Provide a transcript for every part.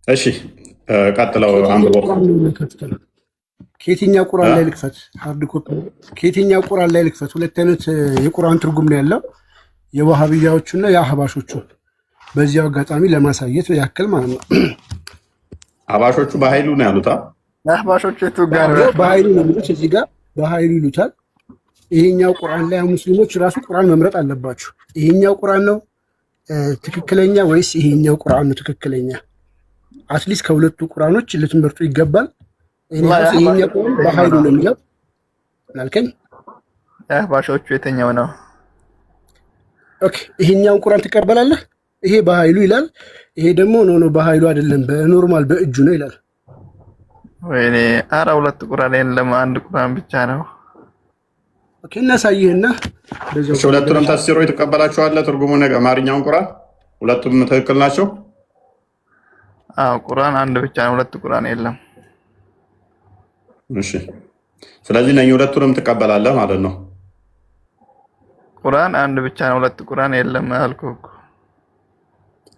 እሺ ቀጥለው አንብቦ ከየትኛው ቁርአን ላይ ልክፈት? ሃርድ ኮፒ ከየትኛው ቁርአን ላይ ልክፈት? ሁለት አይነት የቁርአን ትርጉም ነው ያለው፣ የዋሃብያዎቹና የአህባሾቹ። በዚያው አጋጣሚ ለማሳየት ያክል ማለት ነው። አህባሾቹ በኃይሉ ነው ያሉት። አህባሾቹ የቱ ጋር በኃይሉ ነው የሚሉት? እዚህ ጋር በኃይሉ ይሉታል። ይሄኛው ቁርአን ላይ ሙስሊሞች ራሱ ቁርአን መምረጥ አለባችሁ። ይሄኛው ቁርአን ነው ትክክለኛ ወይስ ይሄኛው ቁርአን ነው ትክክለኛ? አትሊስት ከሁለቱ ቁርአኖች ልትመርጡ ይገባል። ይሄኛው ቁርአን በኃይሉ ነው የሚለው አልከኝ። አህባሾቹ የትኛው ነው? ኦኬ ይሄኛው ቁርአን ትቀበላለህ? ይሄ በኃይሉ ይላል። ይሄ ደግሞ ኖ በኃይሉ አይደለም በኖርማል በእጁ ነው ይላል። ወይኔ አራ ሁለት ቁርአን የለም፣ አንድ ቁርአን ብቻ ነው። ኦኬ እናሳይህና በዚህ ሁለቱንም ተፍሲሮ ትቀበላችኋለህ? ትርጉሙን አማርኛውን ቁርአን ሁለቱም ትክክል ናቸው? አዎ ቁርአን አንድ ብቻ ነው፣ ሁለት ቁርአን የለም። እሺ ስለዚህ ነኝ ሁለቱንም ትቀበላለህ ማለት ነው። ቁርአን አንድ ብቻ ነው፣ ሁለት ቁርአን የለም አልኩህ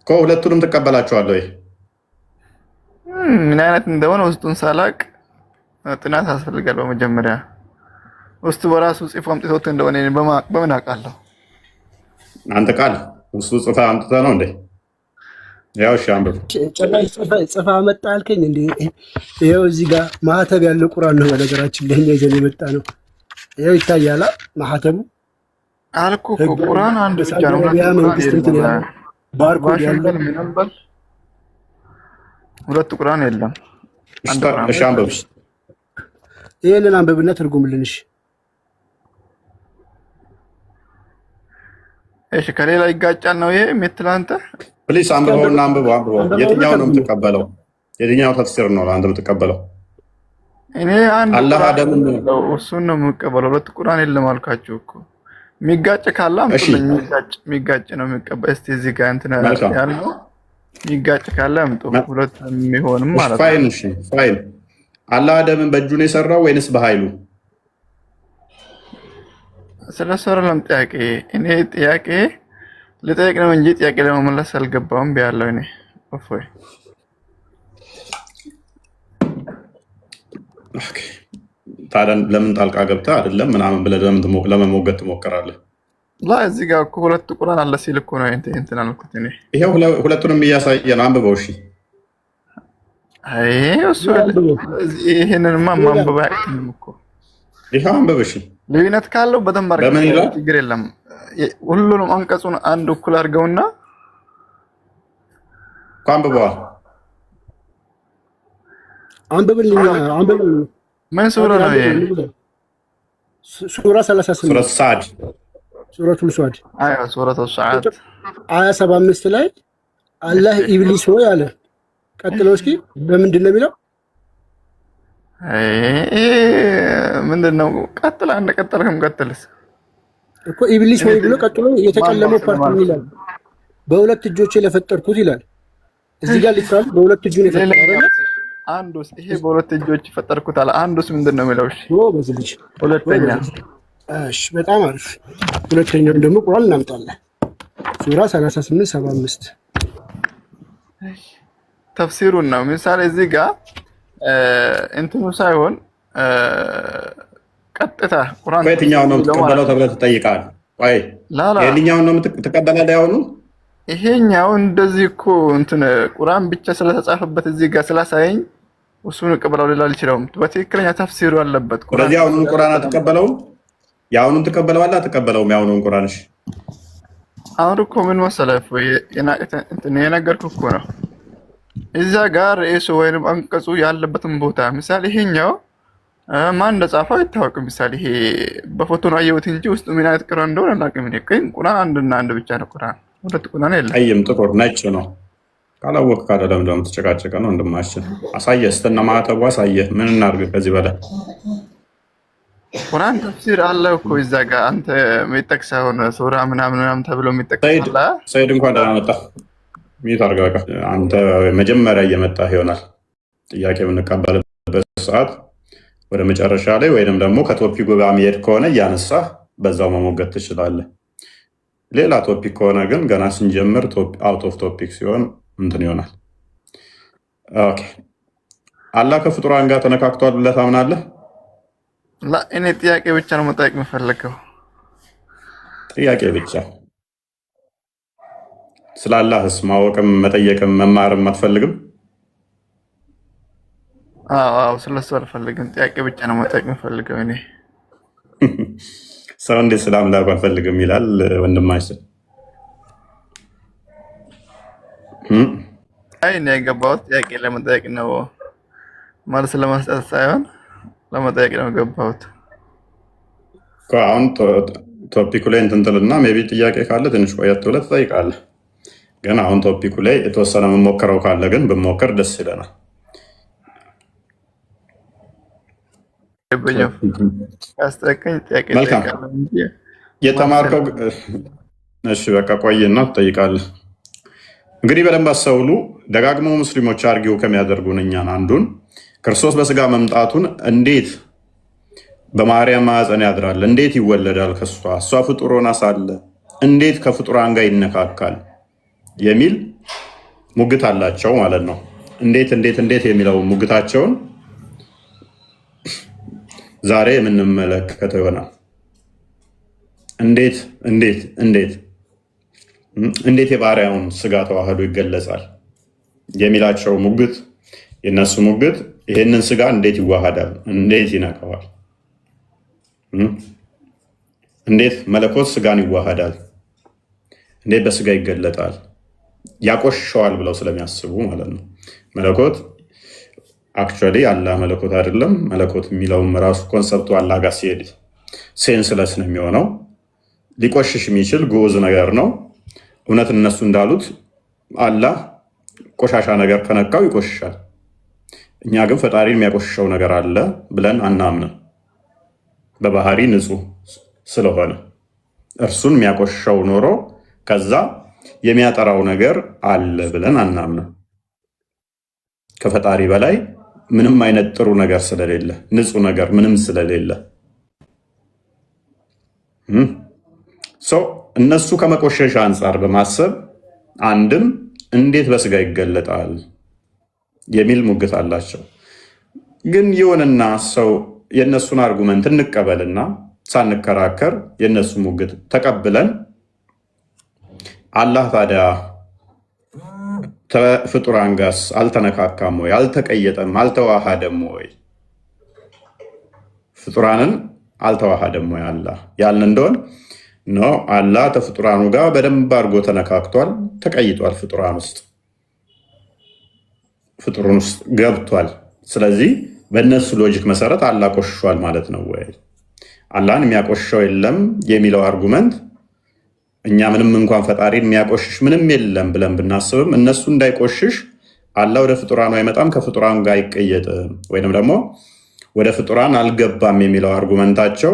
እኮ ሁለቱንም ትቀበላችኋለህ ወይ? ምን አይነት እንደሆነ ውስጡን ሳላቅ ጥናት ያስፈልጋል። በመጀመሪያ ውስጡ በራሱ ጽፎ አምጥቶት እንደሆነ በምን አውቃለሁ? አንተ ቃል ውስጡ ጽፋ አምጥተህ ነው እንዴ? ያው እሺ አንብብ። ጭራሽ ጽፋ መጣ አልከኝ እንዴ? ይኸው እዚህ ጋር ማህተብ ያለው ቁርአን ነው። በነገራችን ላይ ይዘን የመጣ ነው። ይኸው ይታያል ማህተቡ አልኩህ እኮ ቁርአን አንድ ብቻ ነው። ባርኮድ ያለው ሁለት ቁርአን የለም። እሺ አንብብ። ይሄንን አንብብና ትርጉምልን። እሺ ከሌላ ይጋጫል ነው ይሄ የምትለው አንተ? ፕሊስ አንብበውና አንብበው። የትኛው ነው የምትቀበለው? የትኛው ተፍሲር ነው አንተ የምትቀበለው? እኔ አንድ አላህ አደም ነው እሱን ነው የምቀበለው። ሁለት ቁርአን የለም አልካችሁ እኮ። የሚጋጭ ካለ አምጡልኝ። የሚጋጭ ነው የምቀበለው። እስቲ እዚህ ጋር እንትን ያለው የሚጋጭ ካለ አምጡ። ሁለት የሚሆንም ማለት ነው። ፋይን እሺ ፋይን። አላህ አደምን በእጁ ነው የሰራው ወይንስ በኃይሉ? ስለሰራለም ጥያቄ እኔ ጥያቄ ልጠይቅ ነው እንጂ ጥያቄ ለመመለስ አልገባም ቢያለው እኔ እፎይ። ኦኬ ታዲያ ለምን ጣልቃ ገብተህ አይደለም ምናምን ብለህ ለመሞገት ትሞክራለህ? እዚህ ጋር እኮ ሁለት ቁርአን አለ ሲል እኮ ነው እንትን አልኩት እኔ። ይሄው ሁለቱንም እያሳየ ነው። አንብበው እሺ። አይ እሱ ይሄንንማ ማንበብ አይችልም እኮ። ይሄው አንብብ እሺ። ልዩነት ካለው በደንብ አድርገህ ችግር የለም። ሁሉንም አንቀጹን አንድ እኩል አድርገውና አንብበዋል። አንብብልኝ። ምን ሱራ ነው ይሄ? ሱራ 38 ሱራ ሳድ ሱረቱል ሷድ አያ ሱረቱል ሷድ አያ 75 ላይ አላህ ኢብሊስ ሆይ አለ። ቀጥለው እስኪ በምንድን ነው የሚለው? ምንድነው? ቀጥል አንድ ቀጥልህም ቀጥልስ እኮ ኢብሊስ ሆይ ብሎ ቀጥሎ የተቀለመው ፓርት ይላል። በሁለት እጆቼ ለፈጠርኩት ይላል። እዚህ ጋር ሊትራል በሁለት እጁ ነው የፈጠረው። አንዱስ ይሄ በሁለት እጆች ፈጠርኩት አለ። አንዱስ ምንድነው የሚለው? እሺ በዚህ ልጅ ሁለተኛ። እሺ በጣም አሪፍ። ሁለተኛው ደግሞ ቁርአን እናምጣለን። ሱራ 38 75 ተፍሲሩን ነው። ምሳሌ እዚህ ጋር እንትኑ ሳይሆን ቀጥታ ቁርአን የትኛው ነው የምትቀበለው ተብለህ ትጠይቃለህ። ወይ የትኛው ነው የምትቀበለው? ያውኑ ይሄኛው እንደዚህ እኮ እንትን ቁርአን ብቻ ስለተጻፈበት እዚህ ጋር ስላሳየኝ እሱን እቀበለው ሊላል ይችላል። በትክክለኛ ተፍሲሩ አለበት ቁርአን። ስለዚህ ያውኑን ቁርአን አትቀበለው? ያውኑን ትቀበለዋለህ አትቀበለውም? ያውኑን ቁርአን እሺ። አሁን እኮ ምን መሰለህ እንትን የነገርኩህ እኮ ነው። እዛ ጋር ርዕሱ ወይንም አንቀጹ ያለበትን ቦታ ምሳሌ ይሄኛው ማን እንደጻፈው አይታወቅም። ምሳሌ ይሄ በፎቶ ነው አየሁት እንጂ ውስጡ ምን አይነት ቁርአን እንደሆነ አላውቅም። ግን ቁርአን አንድና አንድ ብቻ ነው። ቁርአን ሁለት ቁርአን የለም። ቀይም ጥቁር ነጭ ነው። ካላወቅህ አይደለም እንደውም ተጨቃጨቀ ነው እንደማያስችል አሳየህ። ስተና ማተቡ አሳየህ። ምን እናድርግ ከዚህ በላይ? ቁርአን ተፍሲር አለ እኮ እዛ ጋር አንተ የሚጠቅሰው ሱራ ምናምን ተብሎ የሚጠቅሰው ሰይድ እንኳን ደህና መጣህ። ሚት አድርጋ አንተ መጀመሪያ እየመጣህ ይሆናል። ጥያቄ የምንቀበልበት ሰዓት ወደ መጨረሻ ላይ ወይንም ደግሞ ከቶፒኩ ጋር መሄድ ከሆነ እያነሳህ በዛው መሞገት ትችላለህ። ሌላ ቶፒክ ከሆነ ግን ገና ስንጀምር አውት ኦፍ ቶፒክ ሲሆን እንትን ይሆናል። ኦኬ። አላህ ከፍጡራን ጋር ተነካክቷል ብለህ ታምናለህ? ላ እኔ ጥያቄ ብቻ ነው መጠየቅ የምፈልገው። ጥያቄ ብቻ። ስለ አላህስ ማወቅም መጠየቅም መማርም አትፈልግም? አዎ ስለሱ አልፈልግም። ጥያቄ ብቻ ነው መጠየቅ የምፈልገው እኔ። ሰው እንዴት ስለ አምላኩ አልፈልግም ይላል ወንድማችን? አይ እኔ የገባሁት ጥያቄ ለመጠየቅ ነው፣ መልስ ለመስጠት ሳይሆን ለመጠየቅ ነው የገባሁት። አሁን ቶፒኩ ላይ እንትን ትልና ሜይ ቢ ጥያቄ ካለ ትንሽ ቆየት ብለህ ትጠይቃለህ። ግን አሁን ቶፒኩ ላይ የተወሰነ የምሞክረው ካለ ግን ብሞክር ደስ ይለናል። ያስጠቀኝ ጥያቄ የተማርከው እሺ፣ በቃ ቆይና ትጠይቃለህ። እንግዲህ በደንብ አስተውሉ። ደጋግመው ሙስሊሞች አርጊው ከሚያደርጉን እኛን አንዱን ክርስቶስ በስጋ መምጣቱን እንዴት በማርያም ማዕፀን ያድራል፣ እንዴት ይወለዳል እሷ ፍጡር ሆና ሳለ እንዴት ከፍጡራን ጋር ይነካካል የሚል ሙግት አላቸው ማለት ነው። እንዴት የሚለው ሙግታቸውን ዛሬ የምንመለከተው ይሆናል። እንዴት የባሪያውን ስጋ ተዋህዶ ይገለጻል የሚላቸው ሙግት፣ የነሱ ሙግት ይህንን ስጋ እንዴት ይዋሃዳል፣ እንዴት ይነካዋል፣ እንዴት መለኮት ስጋን ይዋሃዳል፣ እንዴት በስጋ ይገለጣል፣ ያቆሸዋል ብለው ስለሚያስቡ ማለት ነው። መለኮት አክቹዋሊ አላህ መለኮት አይደለም። መለኮት የሚለውም ራሱ ኮንሰፕቱ አላህ ጋር ሲሄድ ሴንስለስ ነው የሚሆነው። ሊቆሽሽ የሚችል ግዑዝ ነገር ነው። እውነት እነሱ እንዳሉት አላህ ቆሻሻ ነገር ከነካው ይቆሽሻል። እኛ ግን ፈጣሪን የሚያቆሽሸው ነገር አለ ብለን አናምንም። በባህሪ ንጹህ ስለሆነ እርሱን የሚያቆሽሸው ኖሮ ከዛ የሚያጠራው ነገር አለ ብለን አናምንም። ከፈጣሪ በላይ ምንም አይነት ጥሩ ነገር ስለሌለ፣ ንጹህ ነገር ምንም ስለሌለ እነሱ ከመቆሸሽ አንጻር በማሰብ አንድም እንዴት በስጋ ይገለጣል የሚል ሙግት አላቸው። ግን ይሁንና ሰው የእነሱን አርጉመንት እንቀበልና ሳንከራከር የእነሱ ሙግት ተቀብለን አላህ ታዲያ ፍጡራን ጋርስ አልተነካካም ወይ? አልተቀየጠም? አልተዋሃደም ወይ? ፍጡራንን አልተዋሃደም ወይ አላህ ያልን እንደሆን ኖ፣ አላህ ተፍጡራኑ ጋር በደንብ አድርጎ ተነካክቷል፣ ተቀይጧል፣ ፍጡሩን ውስጥ ገብቷል። ስለዚህ በእነሱ ሎጂክ መሰረት አላህ ቆሽሿል ማለት ነው ወይ? አላህን የሚያቆሽሸው የለም የሚለው አርጉመንት እኛ ምንም እንኳን ፈጣሪን የሚያቆሽሽ ምንም የለም ብለን ብናስብም እነሱ እንዳይቆሽሽ አላህ ወደ ፍጡራኑ አይመጣም፣ ከፍጡራኑ ጋር አይቀየጥም ወይንም ደግሞ ወደ ፍጡራን አልገባም የሚለው አርጉመንታቸው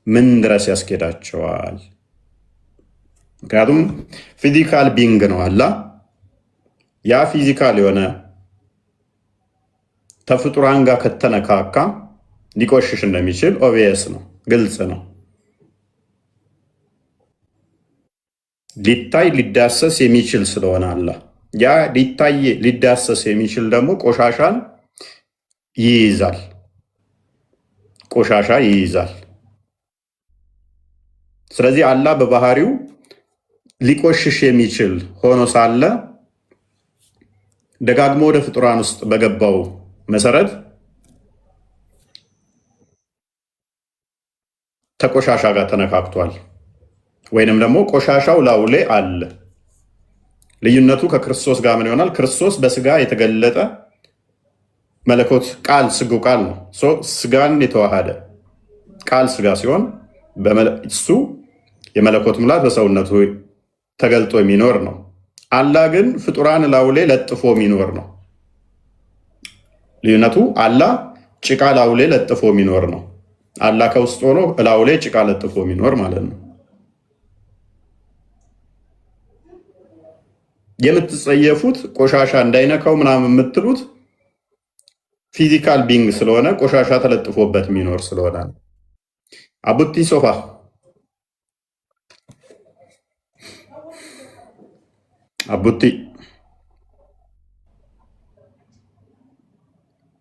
ምን ድረስ ያስኬዳቸዋል? ምክንያቱም ፊዚካል ቢንግ ነው አላህ። ያ ፊዚካል የሆነ ተፍጡራን ጋር ከተነካካ ሊቆሽሽ እንደሚችል ኦብቪየስ ነው፣ ግልጽ ነው። ሊታይ ሊዳሰስ የሚችል ስለሆነ አላህ ያ ሊታይ ሊዳሰስ የሚችል ደግሞ ቆሻሻ ይይዛል። ስለዚህ አላህ በባህሪው ሊቆሽሽ የሚችል ሆኖ ሳለ ደጋግሞ ወደ ፍጡራን ውስጥ በገባው መሰረት ከቆሻሻ ጋር ተነካክቷል፣ ወይንም ደግሞ ቆሻሻው ላዩ ላይ አለ። ልዩነቱ ከክርስቶስ ጋር ምን ይሆናል? ክርስቶስ በስጋ የተገለጠ መለኮት ቃል ስጋው ቃል ነው። ስጋን የተዋሃደ ቃል ስጋ ሲሆን እሱ የመለኮት ሙላት በሰውነቱ ተገልጦ የሚኖር ነው። አላህ ግን ፍጡራን ላዩ ላይ ለጥፎ የሚኖር ነው። ልዩነቱ አላህ ጭቃ ላዩ ላይ ለጥፎ የሚኖር ነው። አላህ ከውስጥ ሆኖ ላዩ ላይ ጭቃ ለጥፎ የሚኖር ማለት ነው። የምትጸየፉት ቆሻሻ እንዳይነካው ምናምን የምትሉት ፊዚካል ቢንግ ስለሆነ ቆሻሻ ተለጥፎበት የሚኖር ስለሆነ ነው። አቡቲ ሶፋ አቡቲ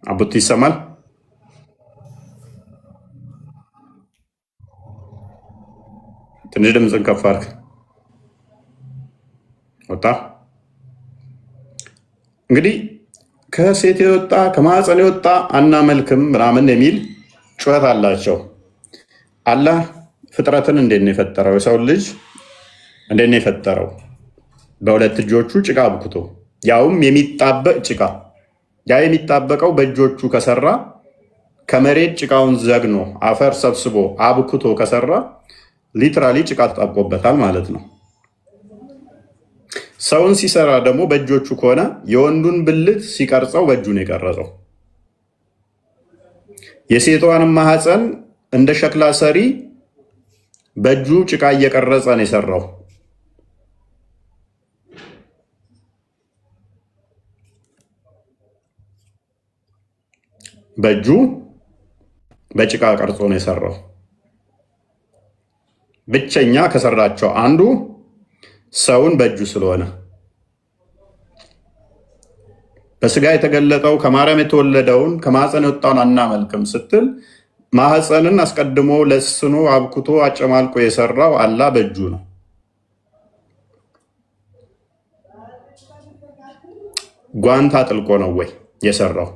አቡቲ ይሰማል? ትንሽ ድምፅን ከፍ አድርግ። ወጣ። እንግዲህ ከሴት የወጣ ከማህፀን የወጣ አናመልክም ምናምን የሚል ጩኸት አላቸው። አላህ ፍጥረትን እንዴት ነው የፈጠረው? የሰው ልጅ እንዴት ነው የፈጠረው? በሁለት እጆቹ ጭቃ አብኩቶ፣ ያውም የሚጣበቅ ጭቃ። ያ የሚጣበቀው በእጆቹ ከሰራ ከመሬት ጭቃውን ዘግኖ አፈር ሰብስቦ አብኩቶ ከሰራ ሊትራሊ ጭቃ ተጣብቆበታል ማለት ነው። ሰውን ሲሰራ ደግሞ በእጆቹ ከሆነ የወንዱን ብልት ሲቀርጸው በእጁ ነው የቀረጸው። የሴቷንም ማህፀን እንደ ሸክላ ሰሪ በእጁ ጭቃ እየቀረጸ ነው የሰራው። በእጁ በጭቃ ቀርጾ ነው የሰራው። ብቸኛ ከሰራቸው አንዱ ሰውን በእጁ ስለሆነ በስጋ የተገለጠው ከማርያም የተወለደውን ከማህፀን የወጣውን አናመልክም ስትል ማህፀንን አስቀድሞ ለስኖ አብኩቶ አጨማልቆ የሰራው አላህ በእጁ ነው። ጓንት አጥልቆ ነው ወይ የሰራው?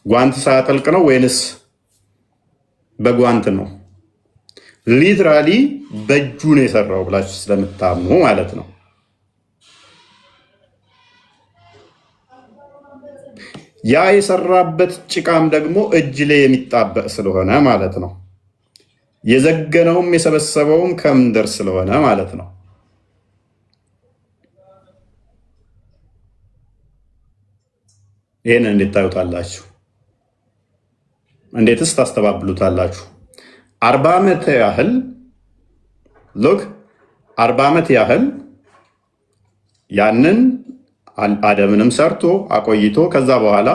ጓንት ሳያጠልቅ ነው ወይንስ በጓንት ነው? ሊትራሊ በእጁ ነው የሰራው ብላችሁ ስለምታምኑ ማለት ነው። ያ የሰራበት ጭቃም ደግሞ እጅ ላይ የሚጣበቅ ስለሆነ ማለት ነው። የዘገነውም የሰበሰበውም ከምድር ስለሆነ ማለት ነው። ይህን እንዴት ታዩታላችሁ? እንዴትስ ታስተባብሉታላችሁ? 40 ዓመት ያህል ሎክ 40 ዓመት ያህል ያንን አደምንም ሰርቶ አቆይቶ ከዛ በኋላ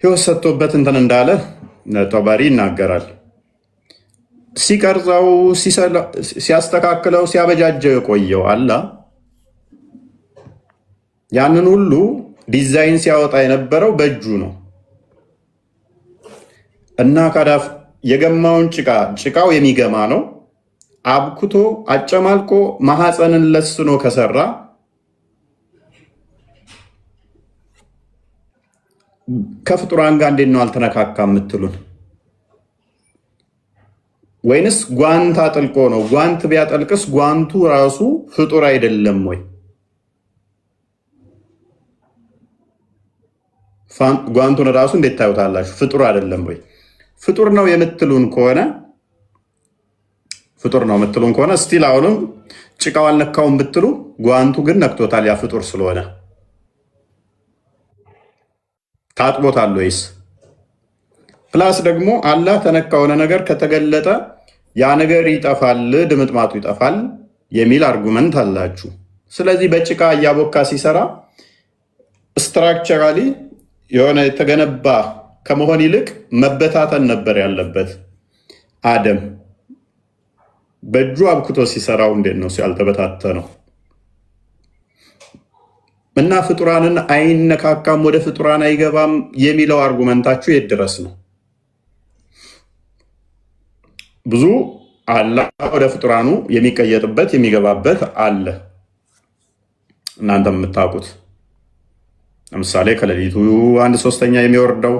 ህይወት ሰጥቶበት እንትን እንዳለ ጦበሪ ይናገራል። ሲቀርጸው፣ ሲያስተካክለው፣ ሲያበጃጀው የቆየው አላህ ያንን ሁሉ ዲዛይን ሲያወጣ የነበረው በእጁ ነው እና ካዳፍ የገማውን ጭቃው የሚገማ ነው አብኩቶ አጨማልቆ ማህፀንን ለስኖ ከሰራ ከፍጡራን ጋር እንዴት ነው አልተነካካ የምትሉን? ወይንስ ጓንት አጥልቆ ነው? ጓንት ቢያጠልቅስ ጓንቱ ራሱ ፍጡር አይደለም ወይ? ጓንቱን ራሱ እንዴት ታዩታላችሁ? ፍጡር አይደለም ወይ? ፍጡር ነው የምትሉን ከሆነ ስቲል አሁንም ጭቃው አልነካውም ብትሉ ጓንቱ ግን ነክቶታል። ያ ፍጡር ስለሆነ ታጥቦታል ወይስ? ፕላስ ደግሞ አላህ ተነካ የሆነ ነገር ከተገለጠ ያ ነገር ይጠፋል፣ ድምጥማጡ ይጠፋል የሚል አርጉመንት አላችሁ። ስለዚህ በጭቃ እያቦካ ሲሰራ ስትራክቸራሊ የሆነ የተገነባ ከመሆን ይልቅ መበታተን ነበር ያለበት። አደም በእጁ አብክቶ ሲሰራው እንዴት ነው ያልተበታተነው? እና ፍጡራንን አይነካካም፣ ወደ ፍጡራን አይገባም የሚለው አርጉመንታችሁ የት ድረስ ነው? ብዙ አላህ ወደ ፍጡራኑ የሚቀየጥበት የሚገባበት አለ። እናንተ የምታውቁት ለምሳሌ ከሌሊቱ 1/3 የሚወርደው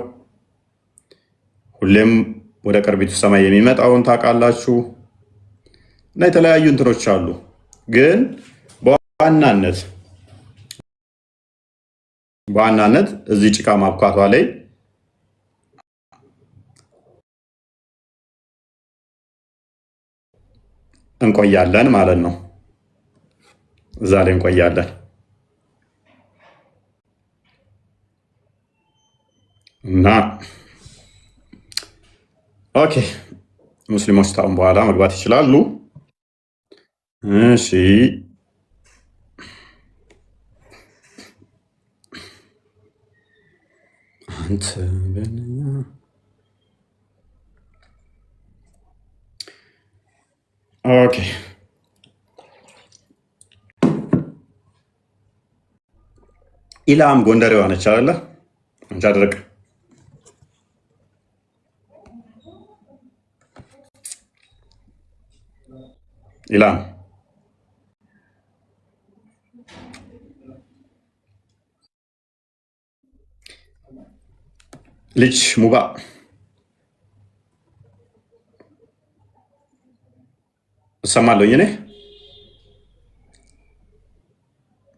ሁሌም ወደ ቅርቢቱ ሰማይ የሚመጣውን ታውቃላችሁ። እና የተለያዩ እንትኖች አሉ። ግን በዋናነት እዚህ ጭቃ ማብኳቷ ላይ እንቆያለን ማለት ነው። እዛ ላይ እንቆያለን እና ኦኬ፣ ሙስሊሞች ታውን በኋላ መግባት ይችላሉ። እሺ አንተ ኦኬ ኢላም ጎንደሬዋ ነች አይደለ? አንቺ አድርቅ ኢላም ልጅ ሙባ እሰማለሁኝ እኔ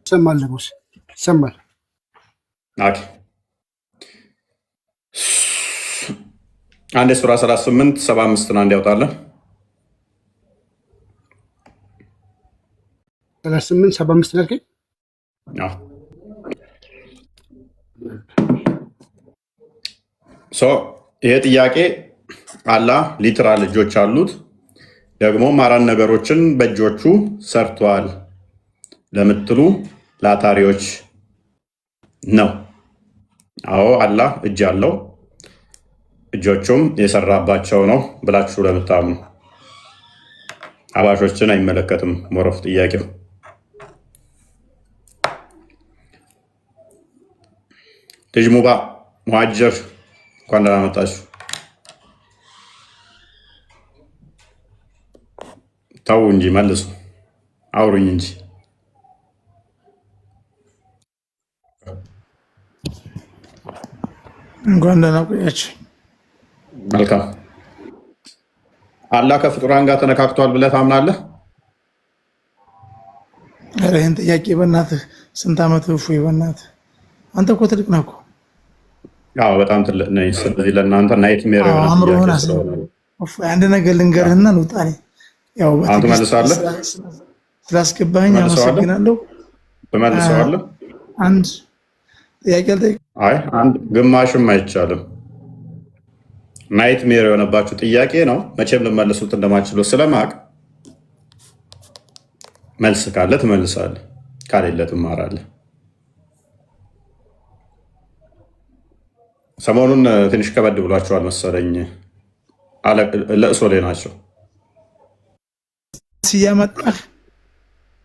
ይሰማል ንጉስ ይሰማል። ኦኬ አንድ ሱራ 38 75 ነው። አንድ ያውጣለን 38 75 ነው። ይሄ ጥያቄ አላህ ሊትራል እጆች አሉት ደግሞም አራት ነገሮችን በእጆቹ ሰርቷል ለምትሉ ላታሪዎች ነው። አዎ አላህ እጅ አለው እጆቹም የሰራባቸው ነው ብላችሁ ለምታምኑ አባሾችን አይመለከትም። ሞሮፍ ጥያቄው ልጅ ሙባ ሙሃጅር እንኳን ደህና መጣችሁ። ተው እንጂ መልሱ፣ አውሩኝ እንጂ። እንኳን ደህና ቆያችሁ። መልካም። አላህ ከፍጡራን ጋር ተነካክቷል ብለህ ታምናለህ? ኧረ ይህን ጥያቄ በእናትህ ስንት ዓመት እፎይ፣ በእናትህ አንተ እኮ ትልቅ ነህ እኮ። አዎ በጣም ትልቅ ነኝ። ስለዚህ ለእናንተ ናይት ሜር አእምሮህን አንድ ነገር ልንገርህና ልውጣ። ያው ትመልሳለህ፣ ስላስገባኸኝ አመሰግናለሁ። ትመልሰዋለህ። አንድ ጥያቄ አልጠይቅም። አይ አንድ ግማሽም አይቻልም። ናይት ሜር የሆነባችሁ ጥያቄ ነው። መቼም ልመልሱት እንደማችሉ ስለማቅ መልስ ካለ ትመልሳለህ፣ ካሌለ ትማራለህ። ሰሞኑን ትንሽ ከበድ ብሏቸዋል መሰለኝ። ለእሶ ላይ ናቸው ሲያመጣህ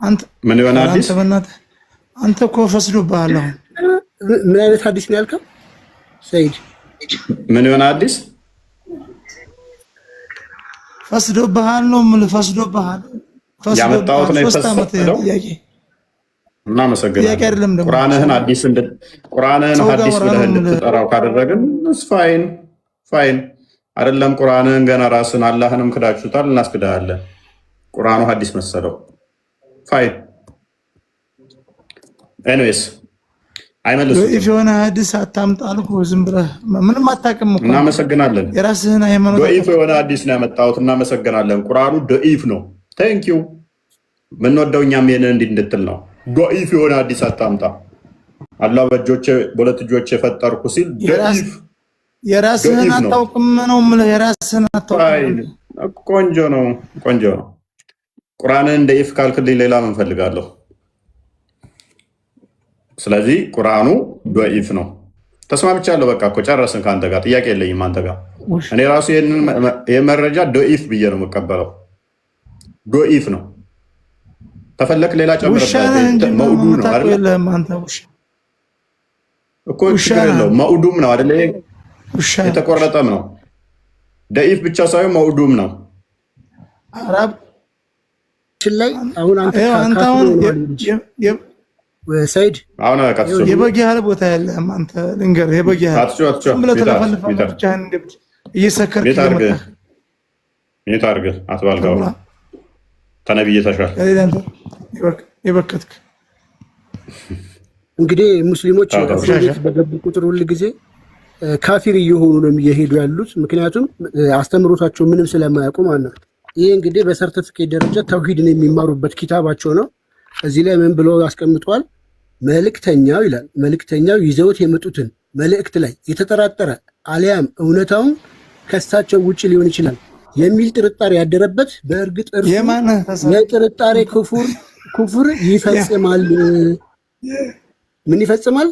አንተ ምን ይሆን አዲስ? አንተ እኮ ፈስዶብሃል። አሁን ምን አይነት አዲስ ነው ያልከው ሰይድ? ምን ይሆን አዲስ? ፈስዶብሃል ነው የምልህ። ፈስዶብሃል ያመጣሁት ነው የፈሰደው። እናመሰግናለን። ቁርአንህን አዲስ ብለህ እንድትጠራው ካደረግን ፋይን ፋይን አይደለም። ቁርአንህን ገና ራስን አላህንም ክዳችሁታል፣ እናስክዳለን። ቁርአኑ ሐዲስ መሰለው። ፋይን ኤኒዌይስ አይመልሱም። ዶኢፍ የሆነ ሐዲስ አታምጣ አልኩህ። ዝም ብለህ ምንም አታውቅም እኮ። እናመሰግናለን። የራስህን ሃይማኖት ዶኢፍ የሆነ ሐዲስ ነው ያመጣሁት። እናመሰግናለን። ቁርአኑ ዶኢፍ ነው። ቴንክ ዩ። ምንወደው እኛም ይሄንን እንዲህ እንድትል ነው። ዶኢፍ የሆነ ሐዲስ አታምጣ። አላህ በሁለት እጆች የፈጠርኩ ሲል ዶኢፍ የራስህን አታውቅም ነው የምልህ። የራስህን አታውቅም። ቆንጆ ነው፣ ቆንጆ ነው። ቁርአንን እንደ ኢፍ ካልክልኝ ሌላ ምን ፈልጋለሁ? ስለዚህ ቁርአኑ ዶኢፍ ነው። ተስማምቻለሁ። በቃ እኮ ጨረስን። ከአንተ ጋር ጥያቄ የለኝም። አንተ ጋር እኔ ራሱ ይህን መረጃ ዶኢፍ ብዬ ነው የምቀበለው። ዶኢፍ ነው። ተፈለክ ሌላ ጨምርበት። መውዱ ነው አይደል እኮ፣ ችግር የለውም። መውዱም ነው አይደል? የተቆረጠም ነው። ደኢፍ ብቻ ሳይሆን መውዱም ነው። አራብ ላይ አሁን አንተ ሰይድ አሁን የበግ ያህል ቦታ ያለህም አንተ ልንገርህ፣ የበግ ያህል ዝም ብለህ ተለፈልፈህ ብቻህን እየሰከርክ እየመጣህ ሜት አድርገህ አትባልጋው። ተነብዬ ተሻል የበከትክ እንግዲህ ሙስሊሞች በገቡ ቁጥር ሁል ጊዜ ካፊር እየሆኑ ነው እየሄዱ ያሉት። ምክንያቱም አስተምሮታቸው ምንም ስለማያውቁ ማለት ነው። ይህ እንግዲህ በሰርተፊኬት ደረጃ ተውሂድን የሚማሩበት ኪታባቸው ነው። እዚህ ላይ ምን ብለው ያስቀምጠዋል? መልእክተኛው ይላል። መልእክተኛው ይዘውት የመጡትን መልእክት ላይ የተጠራጠረ አሊያም እውነታውን ከሳቸው ውጭ ሊሆን ይችላል የሚል ጥርጣሬ ያደረበት በእርግጥ የጥርጣሬ ኩፍር ይፈጽማል። ምን ይፈጽማል?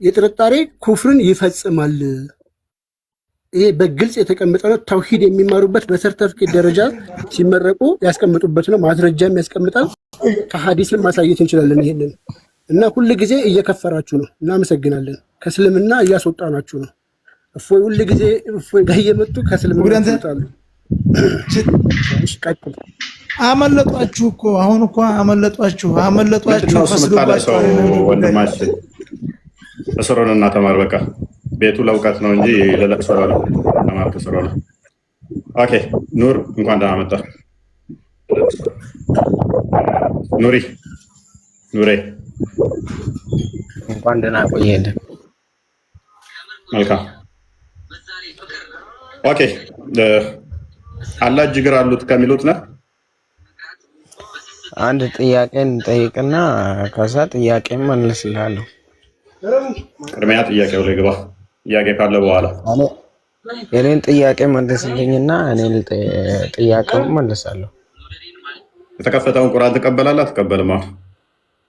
የጥርጣሬ ኩፍርን ይፈጽማል። ይሄ በግልጽ የተቀመጠ ነው። ተውሂድ የሚማሩበት በሰርተፊኬት ደረጃ ሲመረቁ ያስቀምጡበት ነው። ማስረጃም ያስቀምጣል። ከሐዲስን ማሳየት እንችላለን ይሄንን እና ሁል ጊዜ እየከፈራችሁ ነው። እናመሰግናለን። ከእስልምና እያስወጣናችሁ ነው። እፎይ ሁል ጊዜ እፎይ ጋር እየመጡ ከእስልምና ያስወጣሉ። ቀጥል። አመለጧችሁ እኮ አሁን እኮ አመለጧችሁ። ፈስዶባችሁ ወንድማችን እስሩንና ተማር። በቃ ቤቱ ለእውቀት ነው እንጂ ለለቅሶ ነው። ተማር ከስሩ ነው። ኦኬ ኑር እንኳን ደህና መጣ። ኑሬ እንኳን ደህና ቆየህ። መልካም ኦኬ። አላህ እጅግር አሉት ከሚሉት ነህ? አንድ ጥያቄን ጠይቅና ከዛ ጥያቄን መልስልሃለሁ። ቅድሚያ ጥያቄው ላይ ግባ። ጥያቄ ካለ በኋላ የኔን ጥያቄ መልስልኝና እኔን ጥያቄውን መልሳለሁ። የተከፈተውን ቁርአን ትቀበላለህ አትቀበልም?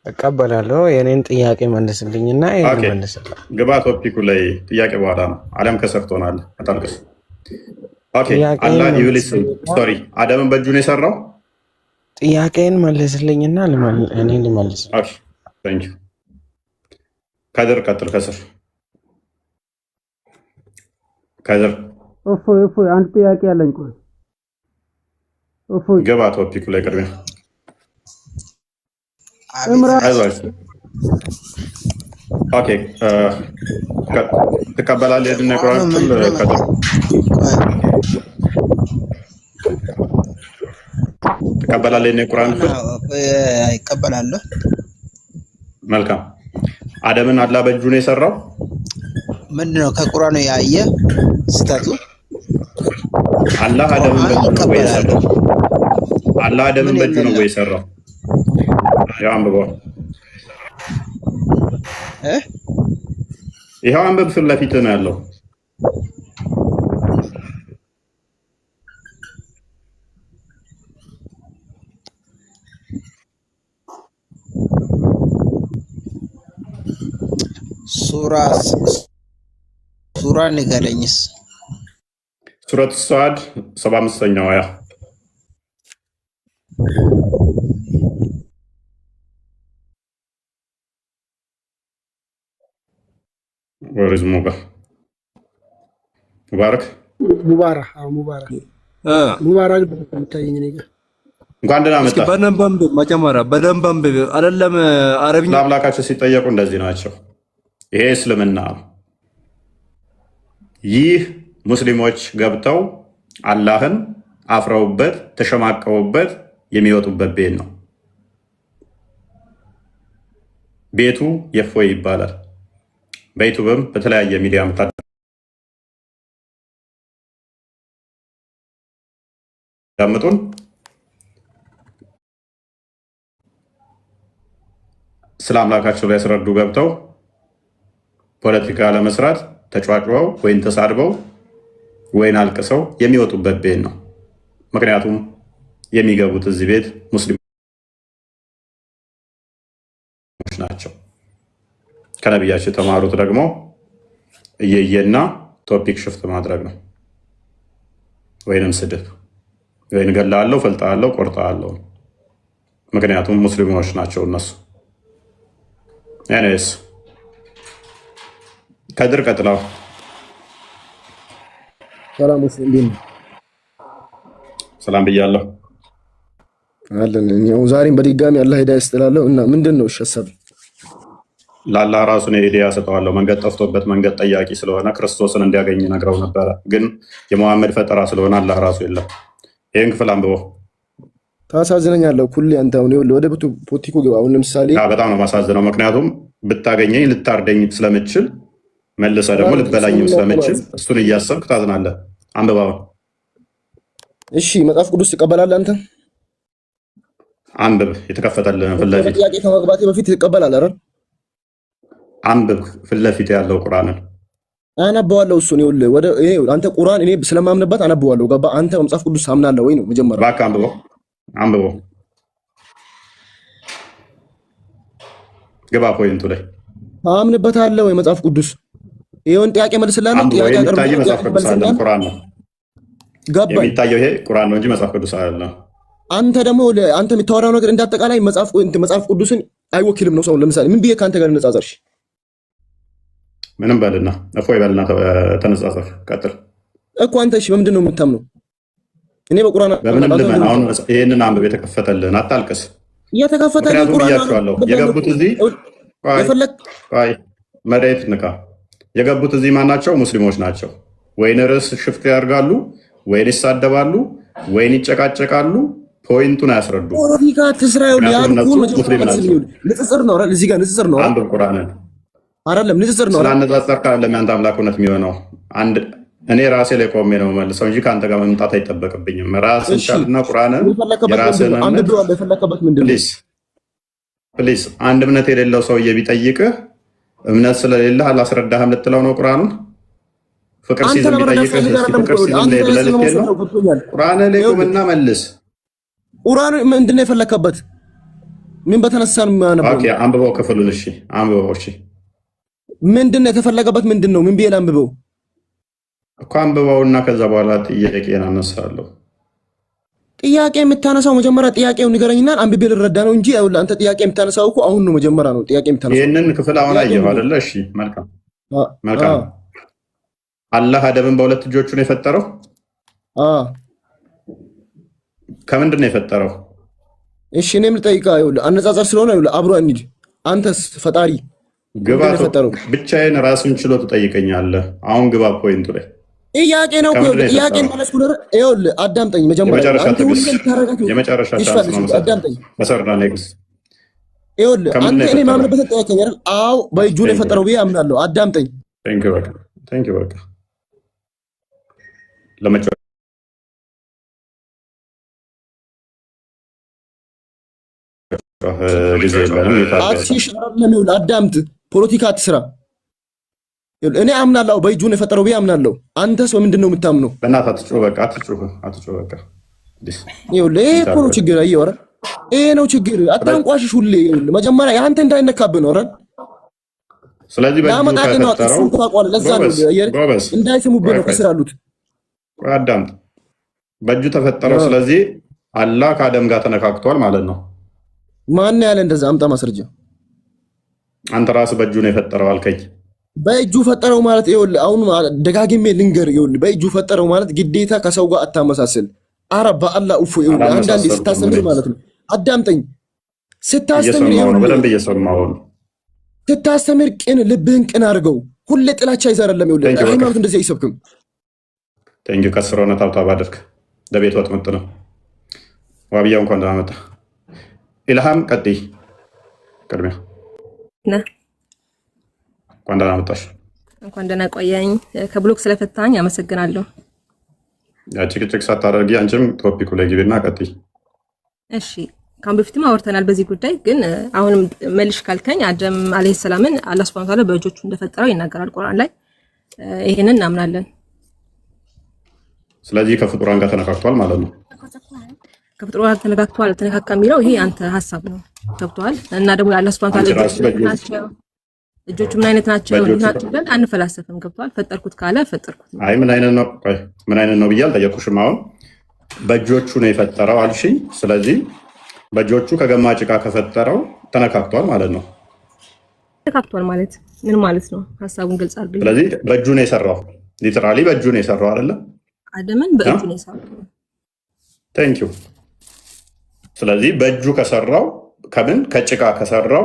እቀበላለሁ። የኔን ጥያቄ መልስልኝና ይሄን መልስልኝ። ግባ ቶፒኩ ላይ ጥያቄ በኋላ ነው። ዓለም ከሰርቶናል አታልቅስ። ኦኬ አላህ ኢብሊስ ሶሪ አደምን በእጁ ነው የሰራው። ጥያቄን መልስልኝና እኔ ልመልስ። ኦኬ ታንክ ዩ። ከድር ቀጥል። ከስር ከድር እፎይ አንድ ጥያቄ ያለኝ ቆይ እፎይ ግባ ቶፒኩ ላይ ቅድሚያ ኦኬ ትቀበላለህ? የድን ቁርአን ትቀበላለህ? የድን ቁርአን ይቀበላለሁ። መልካም። አደምን አላህ በእጁ ነው የሰራው። ምንድነው ከቁርአኑ ያየ ስተቱ? አላህ አደምን በእጁ ነው ወይ የሰራው? አላህ አደምን በእጁ ነው ወይ የሰራው? ያው አንብበው። ይሄው አንብብ፣ ፊት ለፊት ነው ያለው። ሱራ ንገረኝስ። ሱረት ሰዓድ 75ኛው አያ ወሪዝ ሙባረክ ታየኝ ነገር እንኳን ደህና መጣ። በደንብ አይደለም አረብኛ ለአምላካቸው ሲጠየቁ እንደዚህ ናቸው። ይሄ እስልምና ነው። ይህ ሙስሊሞች ገብተው አላህን አፍረውበት ተሸማቀውበት የሚወጡበት ቤት ነው። ቤቱ የእፎይ ይባላል። በዩቲዩብም በተለያየ ሚዲያ የምታዳምጡን ስለ አምላካቸው ላይ ያስረዱ ገብተው ፖለቲካ ለመስራት ተጫጭበው ወይን ተሳድበው ወይን አልቅሰው የሚወጡበት ቤት ነው። ምክንያቱም የሚገቡት እዚህ ቤት ሙስሊሞች ናቸው። ከነቢያቸው የተማሩት ደግሞ እየየና ቶፒክ ሽፍት ማድረግ ነው። ወይንም ስድብ ወይን ገላለሁ፣ ፈልጣለሁ፣ ቆርጣለሁ። ምክንያቱም ሙስሊሞች ናቸው እነሱ። ያኔስ ከድር ቀጥላው። ሰላም ሙስሊም ሰላም ብያለሁ አለን። እኛው ዛሬም በድጋሚ አላህ ሂዳያ ይስጥላለሁ እና ምንድነው ሐሳብ ለአላህ ራሱን ሂዳያ ሰጠዋለሁ። መንገድ ጠፍቶበት መንገድ ጠያቂ ስለሆነ ክርስቶስን እንዲያገኝ ነግረው ነበረ። ግን የመሐመድ ፈጠራ ስለሆነ አላህ ራሱ የለም። ይሄን ክፍል አንብበው። ታሳዝነኛለህ ሁሌ አንተ አሁን ወደ ፖለቲኩ ግባ። አሁን ለምሳሌ በጣም ነው ማሳዝነው። ምክንያቱም ብታገኘኝ ልታርደኝ ስለምችል መልሰ ደግሞ ልትበላኝም ስለምችል እሱን እያሰብክ ታዝናለህ። አንብበው። እሺ መጽሐፍ ቅዱስ ትቀበላለህ አንተ? አንብብ። የተከፈተልህ ፊት ለፊት ጥያቄ ከመግባቴ በፊት ትቀበላለህ አይደል? አንብብ። ፊት ለፊት ያለው ቁርአንን አነበዋለሁ። እሱን ይኸውልህ ወደ ይሄ አንተ ቁርአን እኔ ስለማምንበት አነበዋለሁ። ገባ? አንተ መጽሐፍ ቅዱስ አምናለህ ወይ ነው መጀመሪያ። እባክህ አንብበው። ግባ ፖይንቱ ላይ አምንበታለሁ ወይ መጽሐፍ ቅዱስ ይሄውን ጥያቄ መልስላለሁ። ጥያቄ የሚታየው መጽሐፍ ቅዱስ አይደለም ቁርአን ነው። ገባኝ። የሚታየው ይሄ ቁርአን ነው እንጂ መጽሐፍ ቅዱስ አይደለም። አንተ ደግሞ አንተ የምታወራው ነገር እንዳጠቃላይ መጽሐፍ ቅዱስን አይወክልም ነው ሰው። ለምሳሌ ምን ብዬ ከአንተ ጋር ልነጻጸርሽ? ምንም በልና እፎይ በልና ተነጻጸር። ቀጥል እኮ አንተ እሺ፣ በምንድን ነው የምታምነው? እኔ በቁርአን በምንም ልመን። አሁን ይሄንን አንብብ፣ የተከፈተልህን አታልቅስ። እየተከፈተልህ ቁርአን ብያቸዋለሁ። የገቡት እዚህ መሬት ንካ። የገቡት እዚህ ማናቸው? ሙስሊሞች ናቸው። ወይን ርዕስ ሽፍት ያደርጋሉ፣ ወይን ይሳደባሉ፣ ወይን ይጨቃጨቃሉ። ፖይንቱን አያስረዱ። ፖለቲካ ትስራዩ ያልኩህ ንጽጽር ነው አይደል? እዚህ ጋር ንጽጽር ነው አንብብ ቁርአንን አይደለም፣ ንጽጽር ነው አይደል? ስላነጻጸር ካለ ያንተ አምላክነት የሚሆነው አንድ እኔ ራሴ ላይ ቆሜ ነው መልሰው እንጂ ከአንተ ጋር መምጣት አይጠበቅብኝም። ራስን ቻልና ቁርአንን የራስን ፕሊዝ አንድ እምነት የሌለው ሰውዬ ቢጠይቅህ እምነት ስለሌለህ አላስረዳህም ልትለው ነው ቁርአኑን? ፍቅር ሲዝም ቢጠይቅህ ፍቅር ሲዝም ላይ ብለህ ልትሄድ ነው? ቁርአን ላይ ቁምና መልስ። ቁርአን ምንድን ነው የፈለከበት? ምን በተነሳ ነው የሚያነበው? ኦኬ አንብበው ክፍሉን። እሺ አንብበው። እሺ ምንድን ነው የተፈለገበት? ምንድን ነው? ምን ብዬ ላንብበው እኮ አንብበውና ከዛ በኋላ ጥያቄን አነሳለሁ። ጥያቄ የምታነሳው መጀመሪያ ጥያቄውን ንገረኝና አንብቤ ልረዳ ነው እንጂ አንተ ጥያቄ የምታነሳው እኮ አሁን ነው መጀመሪያ ነው ጥያቄ የምታነሳው። ይሄንን ክፍል አሁን አየኸው አይደለ? እሺ መልካም መልካም። አላህ አደምን በሁለት እጆቹ ነው የፈጠረው። ከምንድን ነው የፈጠረው? እሺ እኔም ልጠይቅህ። ይኸውልህ አነጻጸር ስለሆነ ይኸውልህ አብሮ እንሂድ። አንተስ ፈጣሪ ግባ። ብቻዬን ራሱን ችሎ ትጠይቀኛለህ። አሁን ግባ ፖይንቱ ላይ ጥያቄ ነው። ጥያቄ ማለት ነው። ይኸውልህ አዳምጠኝ መጀመሪያ። አንተ ሁሉ ታረጋግጥ የመጨረሻ አዳምጠኝ። መሰረና ኔክስ ይኸውልህ አንተ እኔ ማምንበት ጠይቀኝ አይደል? አዎ በእጁ ነው የፈጠረው ብዬ አምናለሁ። አዳምጠኝ። ቴንክ ዩ በቃ ለመጨረሻ ጊዜ የለንም። አዳምጥ። ፖለቲካ አትስራ። እኔ አምናለሁ በእጁ ነው የፈጠረው ብዬ አምናለሁ። አንተስ በምንድን ነው የምታምነው? በእናትህ አትጩህ በቃ አትጩህ በቃ። ይሄ እኮ ነው ችግር። አየህ ወረ ይሄ ነው ችግር። አታንቋሽሽ ሁሌ። ይኸውልህ መጀመሪያ የአንተ እንዳይነካብህ ነው አይደል? ስለዚህ በእጁ ከተፈጠረው ለዛ ነው እንዳይስሙብህ ነው ከስር አሉት። አዳምጥ። በእጁ ተፈጠረው። ስለዚህ አላህ ከአደም ጋር ተነካክቷል ማለት ነው። ማን ያለ እንደዛ? አምጣ ማስረጃ። አንተ ራስህ በእጁ ነው የፈጠረው አልከኝ። በእጁ ፈጠረው ማለት ይኸውልህ፣ አሁን ደጋግሜ ልንገር። ይኸውልህ በእጁ ፈጠረው ማለት ግዴታ ከሰው ጋር አታመሳስል። ኧረ በአላህ እፎ። ይኸውልህ አንዳንዴ ስታስተምር ማለት ነው። አዳምጠኝ። ስታስተምር ይኸውልህ በደንብ እየሰማሁ ነው። ስታስተምር ቅን ልብህን ቅን አድርገው። ሁሌ ጥላቻ ይዘህ አይደለም። ይኸውልህ ሃይማኖት እንደዚህ አይሰብክም። ቴንኪው ከስር ሆነህ ታብታብ አድርግ። ለቤት ወጥ ምጥ ነው። ዋብያው እንኳን ደህና መጣህ። ኢልሃም ቀጥይ። ቅድሚያ እንኳን ደህና መጣሽ። እንኳን ደህና ቆያኝ። ከብሎክ ስለፈታኝ አመሰግናለሁ። ጭቅጭቅ ሳታደርጊ አንቺም ቶፒኩ ላይ ግቢና ቀጥይ። እሺ ካሁን በፊትም አወርተናል በዚህ ጉዳይ፣ ግን አሁንም መልሽ ካልከኝ አደም አለይሂ ሰላምን አላህ ሱብሓነሁ ወተዓላ በእጆቹ እንደፈጠረው ይናገራል ቁርአን ላይ። ይሄንን እናምናለን። ስለዚህ ከፍጡራን ጋር ተነካክቷል ማለት ነው። ከፍጡራን ጋር ተነካክቷል ተነካካ የሚለው ይሄ አንተ ሀሳብ ነው። ገብቷል። እና ደግሞ የአላህ ሱብሓነሁ ወተዓላ እጆቹ ምን አይነት ናቸው ብለን አንፈላሰፍም። ገብቷል። ፈጠርኩት ካለ ፈጠርኩት። አይ ምን አይነት ነው ብዬ አልጠየኩሽም። አሁን በእጆቹ ነው የፈጠረው አልሽኝ። ስለዚህ በእጆቹ ከገማ ጭቃ ከፈጠረው ተነካክቷል ማለት ነው። ተነካክቷል ማለት ምን ማለት ነው? ሀሳቡን ግልጽ አድርግ። ስለዚህ በእጁ ነው የሰራው። ሊትራሊ በእጁ ነው የሰራው አይደለ? አደምን በእጁ ነው የሰራው። ቴንክ ዩ። ስለዚህ በእጁ ከሰራው ከምን ከጭቃ ከሰራው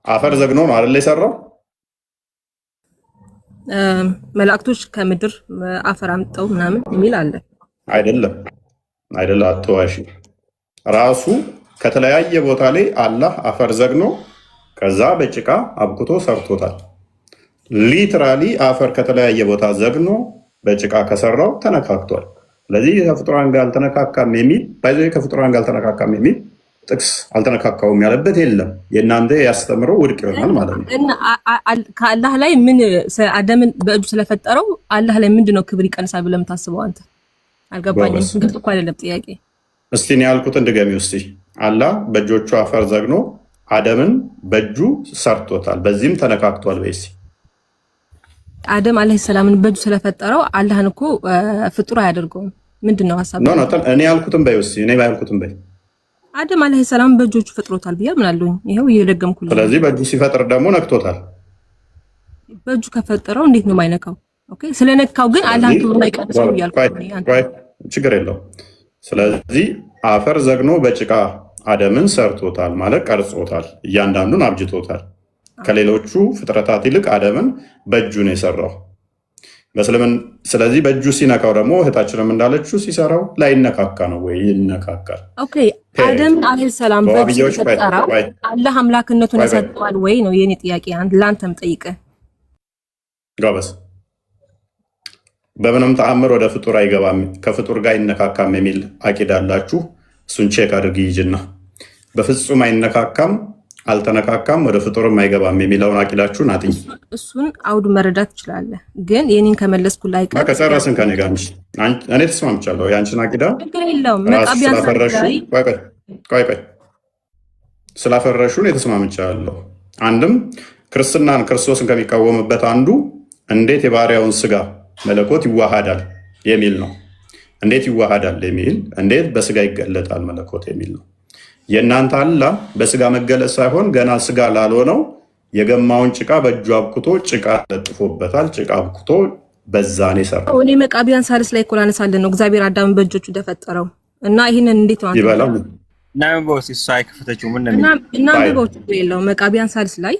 አፈር ዘግኖ ነው አይደለ የሰራው? መላእክቶች ከምድር አፈር አምጠው ምናምን የሚል አለ አይደለም? አትዋሺ። ራሱ ከተለያየ ቦታ ላይ አላህ አፈር ዘግኖ ከዛ በጭቃ አብኩቶ ሰርቶታል። ሊትራሊ አፈር ከተለያየ ቦታ ዘግኖ በጭቃ ከሰራው ተነካክቷል። ስለዚህ ከፍጡራን ጋር አልተነካካም የሚል ከፍጡራን ጋር አልተነካካም የሚል ጥቅስ አልተነካካውም ያለበት የለም። የእናንተ ያስተምረው ውድቅ ይሆናል ማለት ነው። እና ከአላህ ላይ ምን አደምን በእጁ ስለፈጠረው አላህ ላይ ምንድነው ክብር ይቀንሳል ብለህ የምታስበው አንተ? አልገባኝም። ግልጽ እኮ አይደለም ጥያቄ። እስቲ እኔ ያልኩትን ድገሚው እስቲ። አላህ በእጆቹ አፈር ዘግኖ አደምን በእጁ ሰርቶታል፣ በዚህም ተነካክቷል በይሲ። አደም አለይሂ ሰላምን በእጁ ስለፈጠረው አላህን እኮ ፍጡር አያደርገውም። ምንድነው ሐሳብ? እኔ ያልኩትን በይ እስቲ። እኔ ባልኩትን በይ አደም አለይሂ ሰላም በእጆቹ ፈጥሮታል ብዬ አምናለሁኝ። ይሄው እየደገምኩልኝ። ስለዚህ በእጁ ሲፈጥር ደግሞ ነክቶታል። በእጁ ከፈጠረው እንዴት ነው የማይነካው? ኦኬ ስለነካው ግን አላህ ነው የማይቀርሰው ያልኩኝ። ችግር የለው። ስለዚህ አፈር ዘግኖ በጭቃ አደምን ሰርቶታል ማለት ቀርጾታል፣ እያንዳንዱን አብጅቶታል። ከሌሎቹ ፍጥረታት ይልቅ አደምን በእጁ ነው የሰራው በስለምን። ስለዚህ በእጁ ሲነካው ደግሞ እህታችንም እንዳለችው ሲሰራው ላይነካካ ነው ወይ ይነካካል? ኦኬ አደም አለይሂ ሰላም በእጁ ፈጠረው አላህ አምላክነቱን ሰጥቷል ወይ ነው የኔ ጥያቄ። ላንተም ጠይቀህ ጋበስ በምንም ተአምር ወደ ፍጡር አይገባም ከፍጡር ጋር ይነካካም የሚል አቂዳ አላችሁ? እሱን ቼክ አድርጊ ይጅና በፍጹም አይነካካም አልተነካካም ወደ ፍጡርም አይገባም የሚለውን አቂዳችሁን አጥኝ። እሱን አውዱ መረዳት ትችላለህ። ግን የኔን ከመለስኩ ላይ ከጨረስን ከኔ ጋር እንጂ እኔ ተስማምቻለሁ። ያንቺን አቂዳ ችግር የለውም። መቃቢያን ስላፈረሹን የተስማምቻለሁ። አንድም ክርስትናን ክርስቶስን ከሚቃወምበት አንዱ እንዴት የባሪያውን ስጋ መለኮት ይዋሃዳል የሚል ነው። እንዴት ይዋሃዳል የሚል እንዴት በስጋ ይገለጣል መለኮት የሚል ነው። የእናንተ አላህ በስጋ መገለጽ ሳይሆን ገና ስጋ ላልሆነው የገማውን ጭቃ በእጁ አብኩቶ ጭቃ ለጥፎበታል። ጭቃ አብኩቶ በዛኔ ሰራው። እኔ መቃቢያን ሳልስ ላይ እኮ ላነሳለን ነው እግዚአብሔር አዳምን በእጆቹ እንደፈጠረው እና ይሄንን እንዴት ነው ይበላል ናምቦስ ኢሳይ ከፈተችው ምን ነው እና በቦቱ የለው መቃቢያን ሳልስ ላይ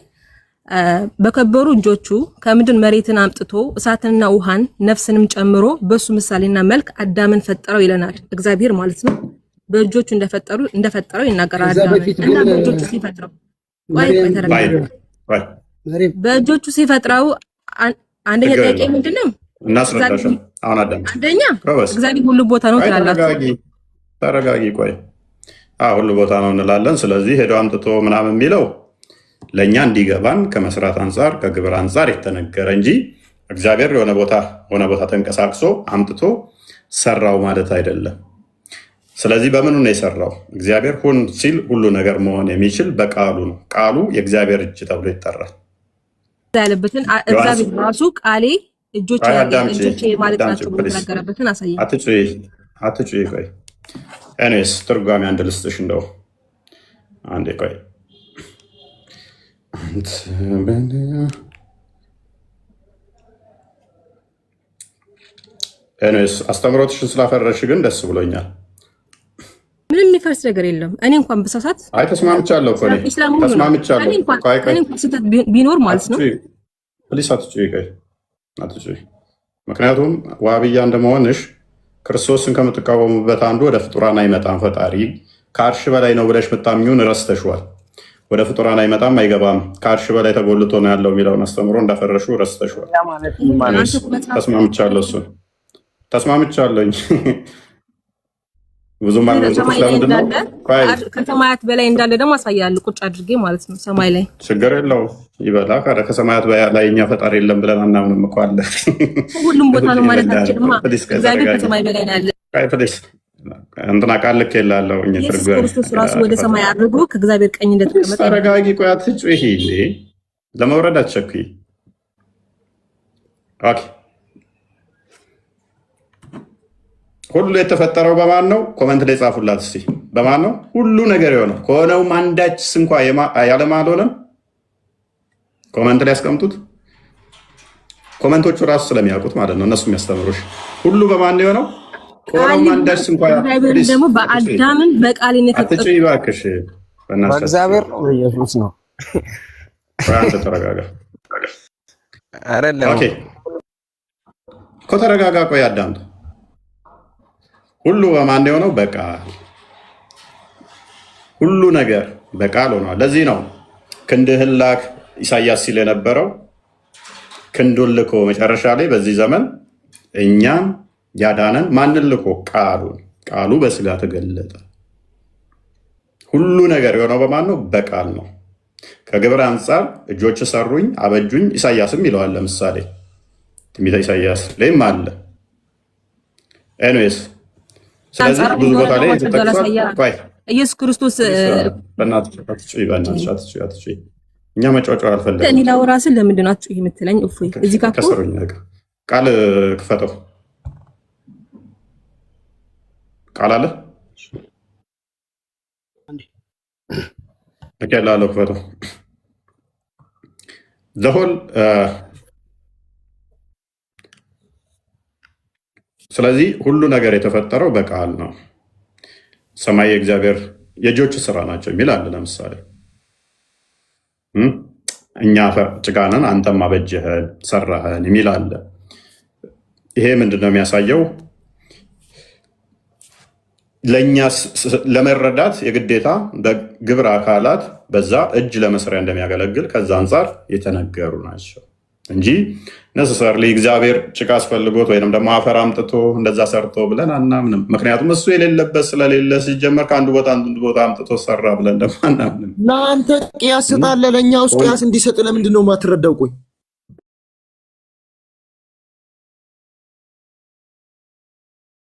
በከበሩ እጆቹ ከምድር መሬትን አምጥቶ እሳትንና ውሃን ነፍስንም ጨምሮ በሱ ምሳሌና መልክ አዳምን ፈጠረው ይለናል እግዚአብሔር ማለት ነው። በእጆቹ እንደፈጠረው ይናገራል። እና በእጆቹ ሲፈጥረው በእጆቹ ሲፈጥረው አንደኛ ጥያቄ ምንድነው? እናስረዳሻለን። አሁን አንደኛ እግዚአብሔር ሁሉ ቦታ ነው ትላላችሁ። ተረጋጊ። ቆይ ሁሉ ቦታ ነው እንላለን። ስለዚህ ሄዶ አምጥቶ ምናምን የሚለው ለእኛ እንዲገባን ከመስራት አንጻር ከግብር አንጻር የተነገረ እንጂ እግዚአብሔር የሆነ ቦታ ተንቀሳቅሶ አምጥቶ ሰራው ማለት አይደለም። ስለዚህ በምኑ ነው የሰራው? እግዚአብሔር ሁን ሲል ሁሉ ነገር መሆን የሚችል በቃሉ ነው። ቃሉ የእግዚአብሔር እጅ ተብሎ ይጠራል። ያለበትን እግዚአብሔር ራሱ ቃሌ እጆቼ ማለት ናቸው ብሎ ተናገረበትን አሳየኝ። አትጩይ። ቆይ ኤኒዌይስ ትርጓሜ አንድ ልስጥሽ። እንደው አንዴ ቆይ ኤኒዌይስ አስተምሮትሽን ስላፈረሽ ግን ደስ ብሎኛል። ምንም የሚፈርስ ነገር የለም። እኔ እንኳን በሳሳት ተስማምቻለሁ እኮ እኔ ተስማምቻለሁ። እኔ እንኳን ስህተት ቢኖር ማለት ነው ፕሊስ አትጩይ። ምክንያቱም ዋህብያ እንደመሆንሽ ክርስቶስን ከምትቃወሙበት አንዱ ወደ ፍጡራን አይመጣም ፈጣሪ ከአርሽ በላይ ነው ብለሽ ምታምኙን ረስተሽዋል። ወደ ፍጡራን አይመጣም አይገባም ከአርሽ በላይ ተጎልቶ ነው ያለው የሚለውን አስተምሮ እንዳፈረሹ ረስተሽዋል። ተስማምቻለሁ። እሱን ተስማምቻለሁኝ። ብዙ ከሰማያት በላይ እንዳለ ደግሞ አሳያለሁ ቁጭ አድርጌ ማለት ነው። ሰማይ ላይ ችግር የለው ይበላ። ከሰማያት በላይ እኛ ፈጣሪ የለም ብለን አናምንም እኮ አለ። ሁሉም ቦታ ነው ማለት አችልማ። እግዚአብሔር ከሰማይ በላይ ነው ያለ። እንትና ቃል ልክ የላለው ኢየሱስ ክርስቶስ ራሱ ወደ ሰማይ አድርጎ ከእግዚአብሔር ቀኝ እንደተቀመጠ። ተረጋጊ። ቆይ አትጩሂ እንዴ! ለመውረድ አትቸኩይ። ኦኬ ሁሉ የተፈጠረው በማን ነው? ኮመንት ላይ ጻፉላት እስቲ። በማን ነው ሁሉ ነገር የሆነው? ከሆነውም አንዳችስ እንኳ ያለማ አልሆነም። ኮመንት ላይ ያስቀምጡት። ኮመንቶቹ ራሱ ስለሚያውቁት ማለት ነው እነሱ የሚያስተምሩሽ። ሁሉ በማን ነው የሆነው? ከሆነውም አንዳችስ እንኳ ደግሞ በአዳምን በቃል አትጭይ እባክሽ። በእግዚአብሔር ነው በኢየሱስ ነው። አንተ ተረጋጋ። አይደለም ኦኬ እኮ ተረጋጋ። ቆይ አዳምጥ። ሁሉ በማን የሆነው? በቃል። ሁሉ ነገር በቃል ሆኗል። ለዚህ ነው ክንድህን ላክ ኢሳያስ ሲል የነበረው ክንዱን ልኮ መጨረሻ ላይ በዚህ ዘመን እኛም ያዳነን ማንን ልኮ? ቃሉን። ቃሉ በስጋ ተገለጠ። ሁሉ ነገር የሆነው በማን ነው? በቃል ነው። ከግብር አንጻር እጆች ሰሩኝ አበጁኝ ኢሳያስም ይለዋል። ለምሳሌ ትንቢተ ኢሳያስ ላይም አለ። ኤኒዌይስ ስለዚህ ብዙ ቦታ ላይ ተጠቅሷል። ኢየሱስ ክርስቶስ በእናትሽ እኛ መጫወጫው አልፈለግም። እኔ ላውራ ስል ለምንድን ነው አትጩህ የምትለኝ? እፎይ እዚህ ጋር ቃል ክፈተው። ቃል አለ እከላለው ክፈቱ ዘሆል ስለዚህ ሁሉ ነገር የተፈጠረው በቃል ነው። ሰማይ የእግዚአብሔር የእጆቹ ስራ ናቸው የሚል አለ። ለምሳሌ እኛ ጭቃ ነን አንተም አበጀኸን ሰራኸን የሚል አለ። ይሄ ምንድነው የሚያሳየው? ለእኛ ለመረዳት የግዴታ በግብረ አካላት በዛ እጅ ለመስሪያ እንደሚያገለግል ከዛ አንጻር የተነገሩ ናቸው እንጂ ነሰሰርሊ እግዚአብሔር ጭቃ አስፈልጎት ወይንም ደግሞ አፈር አምጥቶ እንደዛ ሰርቶ ብለን አናምንም። ምክንያቱም እሱ የሌለበት ስለሌለ ሲጀመር ከአንዱ ቦታ አንዱ ቦታ አምጥቶ ሰራ ብለን ደግሞ አናምንም። ለአንተ ቅያስ ስጣለ ለእኛ ውስጥ ቅያስ እንዲሰጥ ለምንድን ነው የማትረዳው? ቆይ